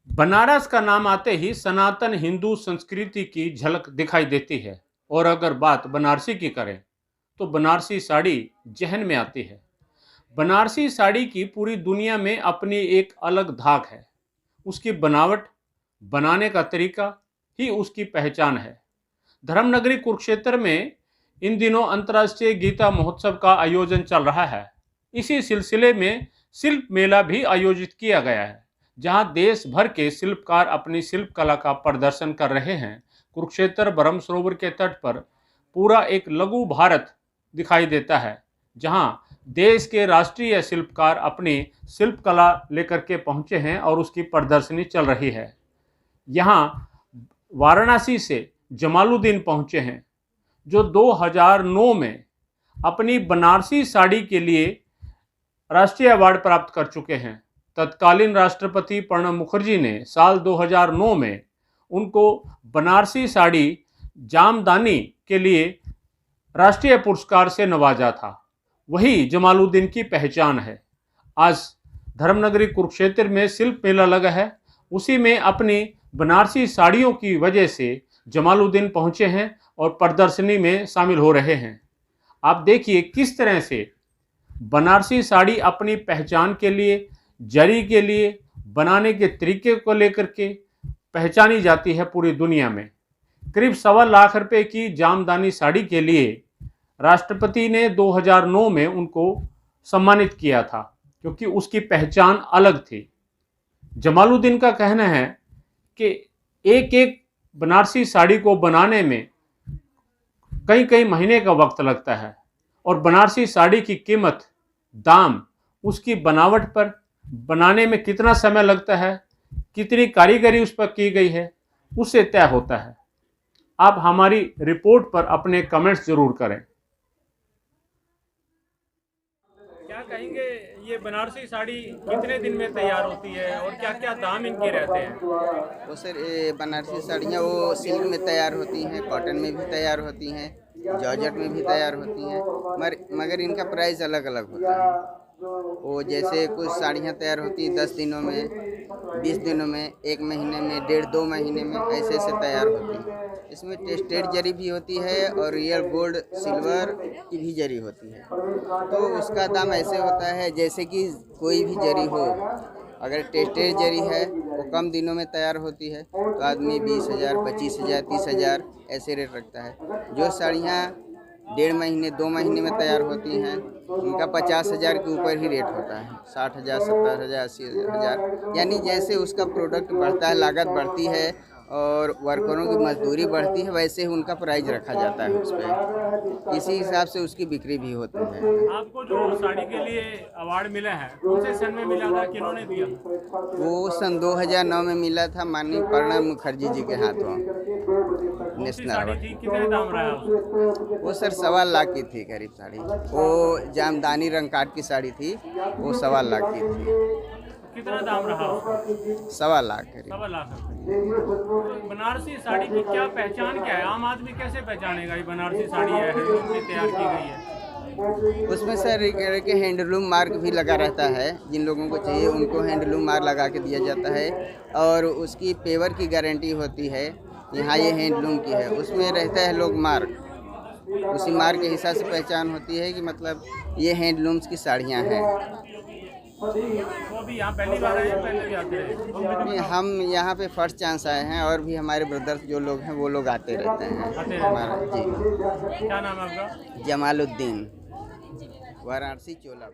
बनारस का नाम आते ही सनातन हिंदू संस्कृति की झलक दिखाई देती है। और अगर बात बनारसी की करें तो बनारसी साड़ी जहन में आती है। बनारसी साड़ी की पूरी दुनिया में अपनी एक अलग धाक है। उसकी बनावट, बनाने का तरीका ही उसकी पहचान है। धर्मनगरी कुरुक्षेत्र में इन दिनों अंतर्राष्ट्रीय गीता महोत्सव का आयोजन चल रहा है। इसी सिलसिले में शिल्प मेला भी आयोजित किया गया है, जहां देश भर के शिल्पकार अपनी शिल्प कला का प्रदर्शन कर रहे हैं। कुरुक्षेत्र ब्रह्म सरोवर के तट पर पूरा एक लघु भारत दिखाई देता है, जहां देश के राष्ट्रीय शिल्पकार अपनी शिल्प कला लेकर के पहुंचे हैं और उसकी प्रदर्शनी चल रही है। यहाँ वाराणसी से जमालुद्दीन पहुंचे हैं, जो 2009 में अपनी बनारसी साड़ी के लिए राष्ट्रीय अवार्ड प्राप्त कर चुके हैं। तत्कालीन राष्ट्रपति प्रणब मुखर्जी ने साल 2009 में उनको बनारसी साड़ी जामदानी के लिए राष्ट्रीय पुरस्कार से नवाजा था। वही जमालुद्दीन की पहचान है। आज धर्मनगरी कुरुक्षेत्र में शिल्प मेला लगा है, उसी में अपनी बनारसी साड़ियों की वजह से जमालुद्दीन पहुंचे हैं और प्रदर्शनी में शामिल हो रहे हैं। आप देखिए किस तरह से बनारसी साड़ी अपनी पहचान के लिए, जरी के लिए, बनाने के तरीके को लेकर के पहचानी जाती है पूरी दुनिया में। करीब 1.25 रुपये की जामदानी साड़ी के लिए राष्ट्रपति ने 2009 में उनको सम्मानित किया था, क्योंकि उसकी पहचान अलग थी। जमालुद्दीन का कहना है कि एक एक बनारसी साड़ी को बनाने में कई कई महीने का वक्त लगता है, और बनारसी साड़ी की कीमत, दाम, उसकी बनावट पर, बनाने में कितना समय लगता है, कितनी कारीगरी उस पर की गई है, उससे तय होता है। आप हमारी रिपोर्ट पर अपने कमेंट्स जरूर करें। क्या कहेंगे, ये बनारसी साड़ी कितने दिन में तैयार होती है और क्या क्या दाम इनके रहते हैं? तो सर ये बनारसी साड़ियाँ वो सिल्क में तैयार होती हैं, कॉटन में भी तैयार होती हैं, जॉर्जेट में भी तैयार होती हैं, मगर इनका प्राइस अलग अलग होता है। वो जैसे कुछ साड़ियाँ तैयार होती हैं 10 दिनों में, 20 दिनों में, 1 महीने में, 1.5-2 महीने में, ऐसे ऐसे तैयार होती हैं। इसमें टेस्टेड जरी भी होती है और रियल गोल्ड सिल्वर की भी जरी होती है। तो उसका दाम ऐसे होता है जैसे कि कोई भी जरी हो। अगर टेस्टेड जरी है वो कम दिनों में तैयार होती है तो आदमी 20,000, 25,000, 30,000 ऐसे रेट रखता है। जो साड़ियाँ 1.5 महीने, 2 महीने में तैयार होती हैं उनका 50,000 के ऊपर ही रेट होता है। 60,000, 70,000, 80,000, यानी जैसे उसका प्रोडक्ट बढ़ता है, लागत बढ़ती है और वर्करों की मजदूरी बढ़ती है, वैसे ही उनका प्राइस रखा जाता है उस पर। इसी हिसाब से उसकी बिक्री भी होती है। आपको जो साड़ी के लिए अवार्ड मिला है, कौन से सन में मिला था, किन्होंने दिया? वो सन 2009 में मिला था, माननीय प्रणब मुखर्जी जी के हाथों। नेशनल साड़ी थी, कितने दाम रहा उसका? वो सर 1.25 लाख की थी करीब साड़ी। वो जामदानी रंग काट की साड़ी थी, वो 1.25 लाख की थी। कितना दाम रहा उसका? 1.25 लाख करीब। 1.25 लाख रुपए। बनारसी साड़ी की क्या पहचान क्या है? आम आदमी कैसे पहचानेगा ये बनारसी साड़ी है, हैंडलूम से तैयार की गई है? उसमें सर एक हैंडलूम मार्क भी लगा रहता है। जिन लोगों को चाहिए उनको हैंडलूम मार्क लगा के दिया जाता है और उसकी पेवर की गारंटी होती है, यहाँ ये हैंडलूम की है। उसमें रहता है लोग मार्क, उसी मार्क के हिसाब से पहचान होती है कि मतलब ये हैंडलूम्स की साड़ियाँ हैं। वो अभी यहाँ पहली बार आए हैं, पहले भी आते रहे? हम यहाँ पे फर्स्ट चांस आए हैं और भी हमारे ब्रदर्स जो लोग हैं वो लोग आते रहते हैं हमारा। जी, क्या नाम है आपका? जमालुद्दीन, वाराणसी चोला।